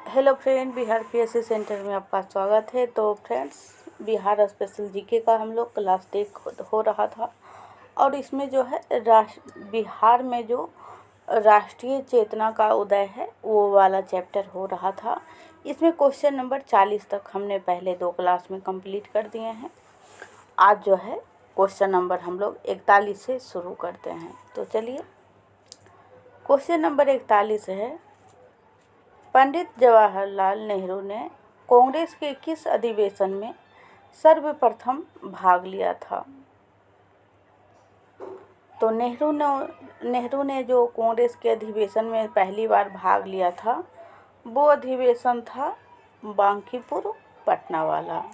Hello friend, Bihar PSC centre में आपका स्वागत है। तो फ्रेंड्स, बिहार स्पेशल जीके का हम लोग क्लास टेक हो रहा था और इसमें जो है बिहार में जो राष्ट्रीय चेतना का उदय है वो वाला चैप्टर हो रहा था। इसमें क्वेश्चन नंबर 40 तक हमने पहले 2 क्लास में कंप्लीट कर दिए हैं। आज जो है क्वेश्चन नंबर हम लोग 41 से शुरू करते हैं। तो चलिए, क्वेश्चन नंबर 41 है, पंडित जवाहरलाल नेहरू ने कांग्रेस के किस अधिवेशन में सर्वप्रथम भाग लिया था? तो नेहरू ने जो कांग्रेस के अधिवेशन में पहली बार भाग लिया था वो अधिवेशन था बांकीपुर पटना वाला,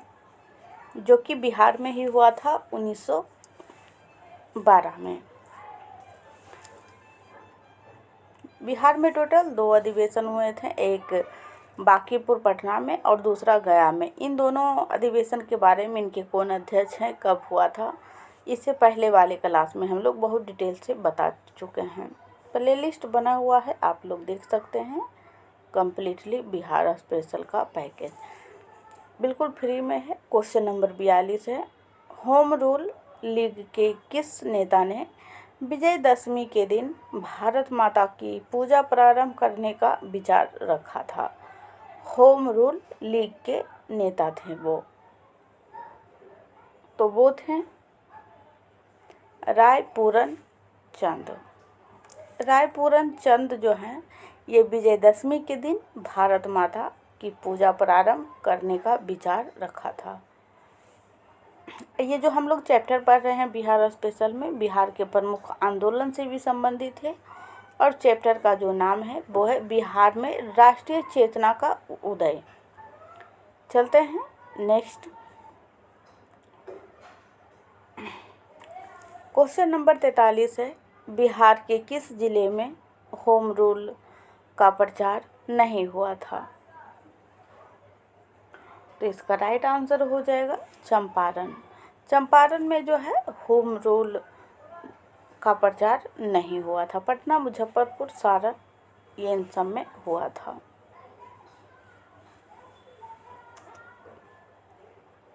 जो कि बिहार में ही हुआ था 1912 में। बिहार में टोटल 2 अधिवेशन हुए थे, एक बांकीपुर पटना में और दूसरा गया में। इन दोनों अधिवेशन के बारे में, इनके कौन अध्यक्ष हैं, कब हुआ था, इससे पहले वाले क्लास में हम लोग बहुत डिटेल से बता चुके हैं। प्ले लिस्ट बना हुआ है, आप लोग देख सकते हैं। कम्प्लीटली बिहार स्पेशल का पैकेज बिल्कुल फ्री में है। क्वेश्चन नंबर 42 है, होम रूल लीग के किस नेता ने विजयदशमी के दिन भारत माता की पूजा प्रारंभ करने का विचार रखा था? होम रूल लीग के नेता थे वो, तो वो थे रायपूरन चंद। रायपूरन चंद जो हैं, ये विजयदशमी के दिन भारत माता की पूजा प्रारंभ करने का विचार रखा था। ये जो हम लोग चैप्टर पढ़ रहे हैं बिहार स्पेशल में, बिहार के प्रमुख आंदोलन से भी संबंधित है और चैप्टर का जो नाम है वो है बिहार में राष्ट्रीय चेतना का उदय। चलते हैं नेक्स्ट। क्वेश्चन नंबर 43 है, बिहार के किस जिले में होम रूल का प्रचार नहीं हुआ था? तो इसका राइट आंसर हो जाएगा चंपारण। चंपारण में जो है होम रूल का प्रचार नहीं हुआ था। पटना, मुजफ्फरपुर, सारण, ये इन सब में हुआ था।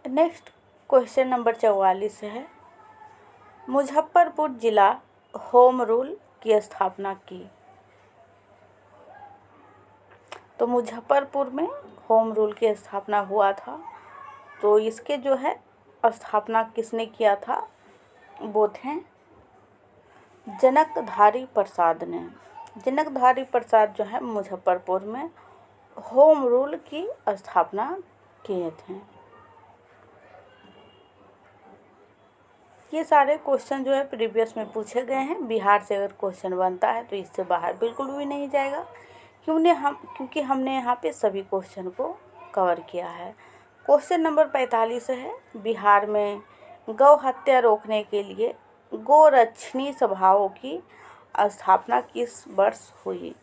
नेक्स्ट क्वेश्चन नंबर 44 है, मुजफ्फरपुर जिला होम रूल की स्थापना की? तो मुजफ्फरपुर में होम रूल की स्थापना हुआ था। तो इसके जो है स्थापना किसने किया था? वो थे जनकधारी प्रसाद ने। जनकधारी प्रसाद जो है मुजफ्फरपुर में होम रूल की स्थापना किए थे। ये सारे क्वेश्चन जो है प्रीवियस में पूछे गए हैं। बिहार से अगर क्वेश्चन बनता है तो इससे बाहर बिल्कुल भी नहीं जाएगा, क्योंकि हमने यहाँ पे सभी क्वेश्चन को कवर किया है। क्वेश्चन नंबर 45 है, बिहार में गौ हत्या रोकने के लिए गोरक्षणी सभाओं की स्थापना किस वर्ष हुई?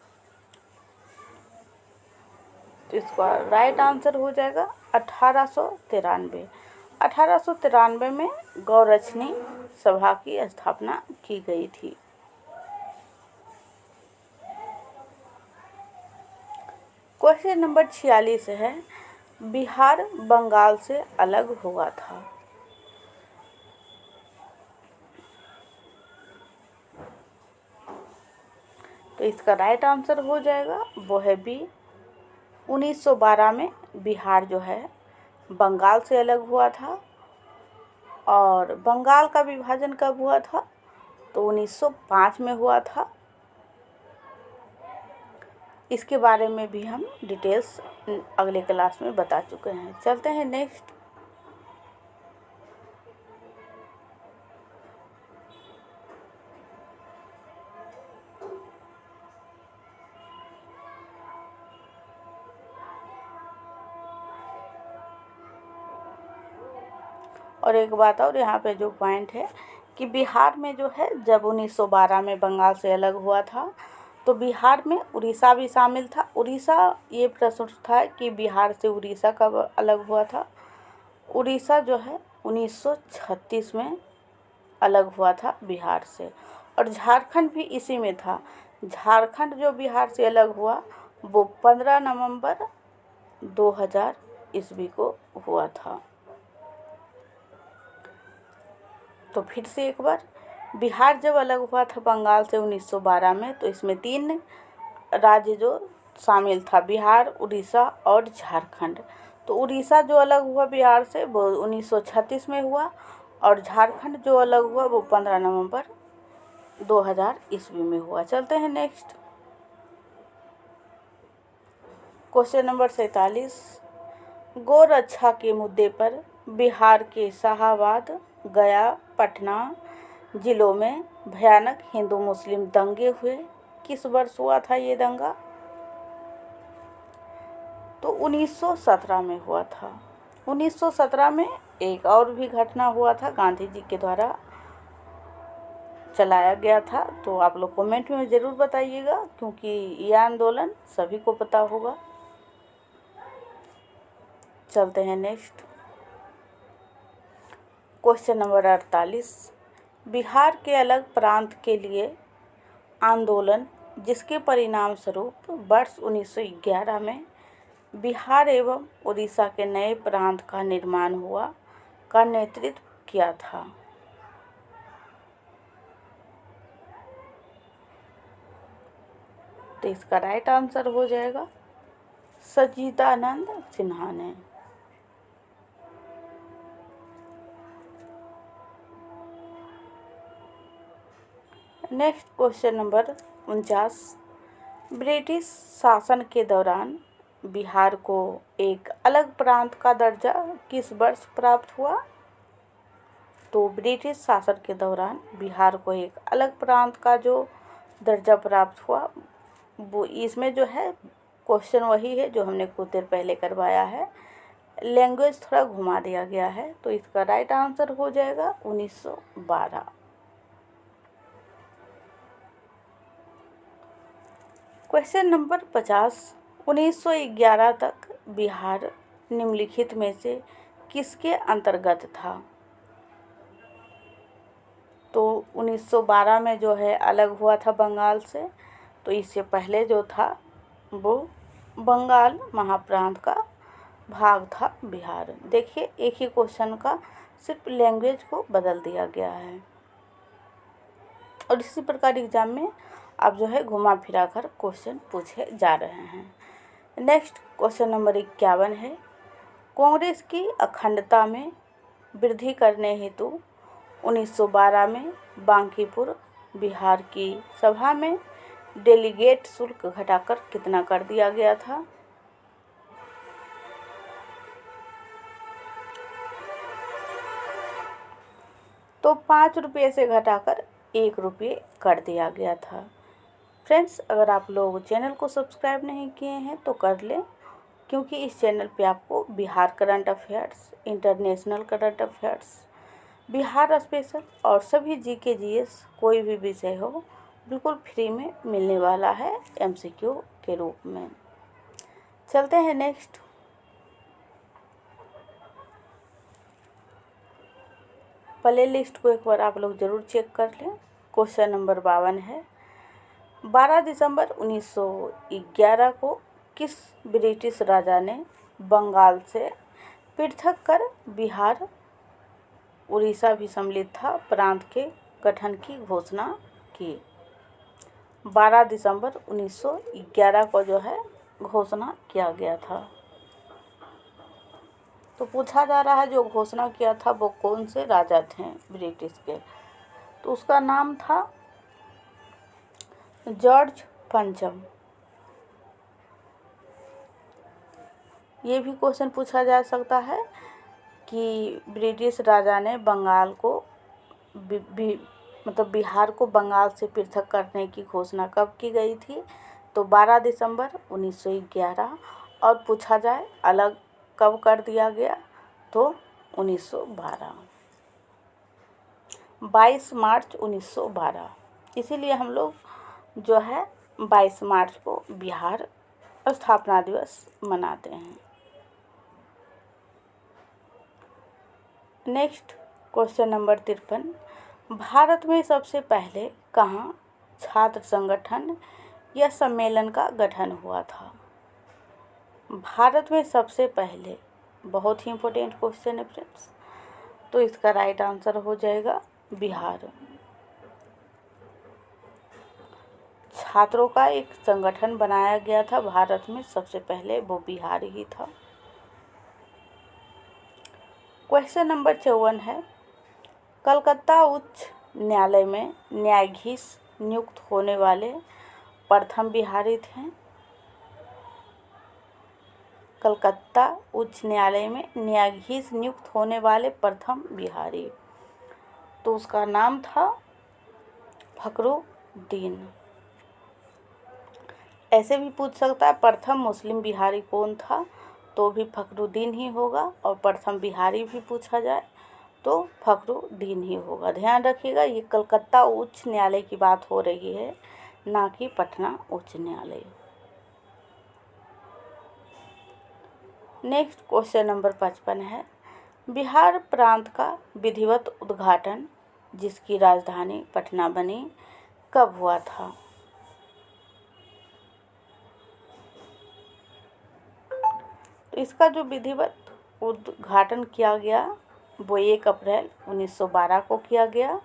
तो इसका राइट आंसर हो जाएगा 1893। 1893 में गौरक्षणी सभा की स्थापना की गई थी। क्वेश्चन नंबर 46 है, बिहार बंगाल से अलग हुआ था? तो इसका राइट आंसर हो जाएगा वो है बी, 1912 में बिहार जो है बंगाल से अलग हुआ था। और बंगाल का विभाजन कब हुआ था? तो 1905 में हुआ था। इसके बारे में भी हम डिटेल्स अगले क्लास में बता चुके हैं। चलते हैं नेक्स्ट। और एक बात और यहाँ पे जो पॉइंट है कि बिहार में जो है जब 1912 में बंगाल से अलग हुआ था तो बिहार में उड़ीसा भी शामिल था। उड़ीसा, ये प्रश्न था कि बिहार से उड़ीसा कब अलग हुआ था? उड़ीसा जो है 1936 में अलग हुआ था बिहार से। और झारखंड भी इसी में था। झारखंड जो बिहार से अलग हुआ वो 15 नवंबर 2000 ईस्वी को हुआ था। तो फिर से एक बार, बिहार जब अलग हुआ था बंगाल से 1912 में, तो इसमें 3 राज्य जो शामिल था, बिहार, उड़ीसा और झारखंड। तो उड़ीसा जो अलग हुआ बिहार से वो 1936 में हुआ, और झारखंड जो अलग हुआ वो 15 नवंबर 2000 ईस्वी में हुआ। चलते हैं नेक्स्ट, क्वेश्चन नंबर 47। गौ रक्षा के मुद्दे पर बिहार के शाहाबाद, गया, पटना जिलों में भयानक हिंदू मुस्लिम दंगे हुए। किस वर्ष हुआ था ये दंगा? तो 1917 में हुआ था। 1917 में एक और भी घटना हुआ था, गांधी जी के द्वारा चलाया गया था। तो आप लोग कमेंट में ज़रूर बताइएगा, क्योंकि यह आंदोलन सभी को पता होगा। चलते हैं नेक्स्ट, क्वेश्चन नंबर 48। बिहार के अलग प्रांत के लिए आंदोलन, जिसके परिणाम स्वरूप वर्ष 1911 में बिहार एवं उड़ीसा के नए प्रांत का निर्माण हुआ, का नेतृत्व किया था? तो इसका राइट आंसर हो जाएगा सच्चिदानंद सिन्हा ने। Next question number 49। ब्रिटिश शासन के दौरान बिहार को एक अलग प्रांत का दर्जा किस वर्ष प्राप्त हुआ? तो ब्रिटिश शासन के दौरान बिहार को एक अलग प्रांत का जो दर्जा प्राप्त हुआ, वो इसमें जो है क्वेश्चन वही है जो हमने कुछ देर पहले करवाया है, लैंग्वेज थोड़ा घुमा दिया गया है। तो इसका राइट आंसर हो जाएगा 1912। Question number 50। 1911 तक बिहार निम्नलिखित में से किसके अंतर्गत था? तो 1912 में जो है अलग हुआ था बंगाल से, तो इससे पहले जो था वो बंगाल महाप्रांत का भाग था बिहार। देखिए, एक ही क्वेश्चन का सिर्फ लैंग्वेज को बदल दिया गया है, और इसी प्रकार एग्जाम में अब जो है घुमा फिरा कर क्वेश्चन पूछे जा रहे हैं। नेक्स्ट क्वेश्चन नंबर 51 है। कांग्रेस की अखंडता में वृद्धि करने हेतु 1912 में बांकीपुर बिहार की सभा में डेलीगेट शुल्क घटाकर कितना कर दिया गया था? तो 5 रुपये से घटाकर 1 रुपये कर दिया गया था। फ्रेंड्स, अगर आप लोग चैनल को सब्सक्राइब नहीं किए हैं तो कर लें, क्योंकि इस चैनल पे आपको Bihar current affairs, international current affairs, Bihar special और सभी जीके जीएस कोई भी विषय हो बिल्कुल फ्री में मिलने वाला है एमसीक्यू के रूप में। चलते हैं नेक्स्ट, प्ले लिस्ट को एक बार आप लोग ज़रूर चेक कर लें। क्वेश्चन नंबर 52 है। 12 दिसंबर 1911 को किस ब्रिटिश राजा ने बंगाल से पृथक कर बिहार, उड़ीसा भी सम्मिलित था, प्रांत के गठन की घोषणा की? 12 दिसंबर 1911 को जो है घोषणा किया गया था। तो पूछा जा रहा है जो घोषणा किया था वो कौन से राजा थे ब्रिटिश के? तो उसका नाम था जॉर्ज पंचम। ये भी क्वेश्चन पूछा जा सकता है कि ब्रिटिश राजा ने बंगाल को मतलब बिहार को बंगाल से पृथक करने की घोषणा कब की गई थी? तो 12 दिसंबर 1911। और पूछा जाए अलग कब कर दिया गया, तो 1912, 22 मार्च 1912। इसीलिए हम लोग जो है 22 मार्च को बिहार स्थापना दिवस मनाते हैं। Next question number 53। भारत में सबसे पहले कहाँ छात्र संगठन या सम्मेलन का गठन हुआ था? भारत में सबसे पहले, बहुत ही इम्पोर्टेंट क्वेश्चन है फ्रेंड्स, तो इसका राइट आंसर हो जाएगा बिहार। छात्रों का एक संगठन बनाया गया था भारत में सबसे पहले, वो बिहार ही था। क्वेश्चन नंबर 54 है, कलकत्ता उच्च न्यायालय में न्यायाधीश नियुक्त होने वाले प्रथम बिहारी थे। कलकत्ता उच्च न्यायालय में न्यायाधीश नियुक्त होने वाले प्रथम बिहारी, तो उसका नाम था फखरुद्दीन। ऐसे भी पूछ सकता है प्रथम मुस्लिम बिहारी कौन था, तो भी फखरुद्दीन ही होगा, और प्रथम बिहारी भी पूछा जाए तो फखरुद्दीन ही होगा। ध्यान रखिएगा, ये कलकत्ता उच्च न्यायालय की बात हो रही है, ना कि पटना उच्च न्यायालय। नेक्स्ट क्वेश्चन नंबर 55 है, बिहार प्रांत का विधिवत उद्घाटन, जिसकी राजधानी पटना बनी, कब हुआ था? तो इसका जो विधिवत उद्घाटन किया गया वो 1 अप्रैल 1912 को किया गया।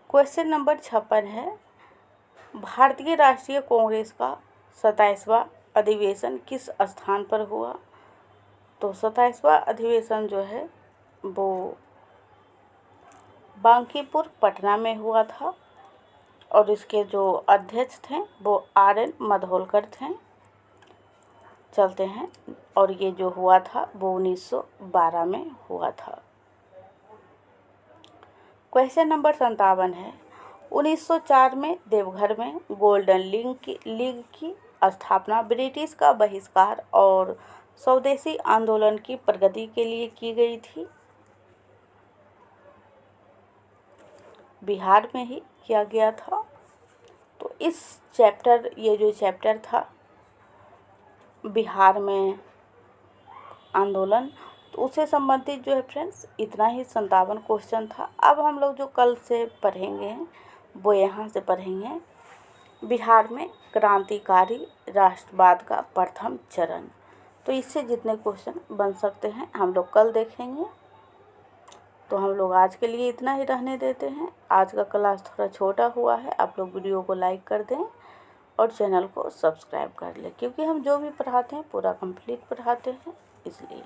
क्वेश्चन नंबर 56 है, भारतीय राष्ट्रीय कांग्रेस का 27वां अधिवेशन किस स्थान पर हुआ? तो 27वां अधिवेशन जो है वो बांकीपुर पटना में हुआ था, और इसके जो अध्यक्ष थे वो RN मधोलकर थे। चलते हैं, और ये जो हुआ था वो 1912 में हुआ था। क्वेश्चन नंबर 57 है, 1904 में देवघर में गोल्डन लीग की स्थापना ब्रिटिश का बहिष्कार और स्वदेशी आंदोलन की प्रगति के लिए की गई थी। बिहार में ही किया गया था। तो ये जो चैप्टर था बिहार में आंदोलन, तो उससे संबंधित जो है फ्रेंड्स इतना ही 57 क्वेश्चन था। अब हम लोग जो कल से पढ़ेंगे वो यहाँ से पढ़ेंगे, बिहार में क्रांतिकारी राष्ट्रवाद का प्रथम चरण। तो इससे जितने क्वेश्चन बन सकते हैं हम लोग कल देखेंगे। तो हम लोग आज के लिए इतना ही रहने देते हैं। आज का क्लास थोड़ा छोटा हुआ है, आप लोग वीडियो को लाइक कर दें और चैनल को सब्सक्राइब कर लें, क्योंकि हम जो भी पढ़ाते हैं पूरा कंप्लीट पढ़ाते हैं, इसलिए।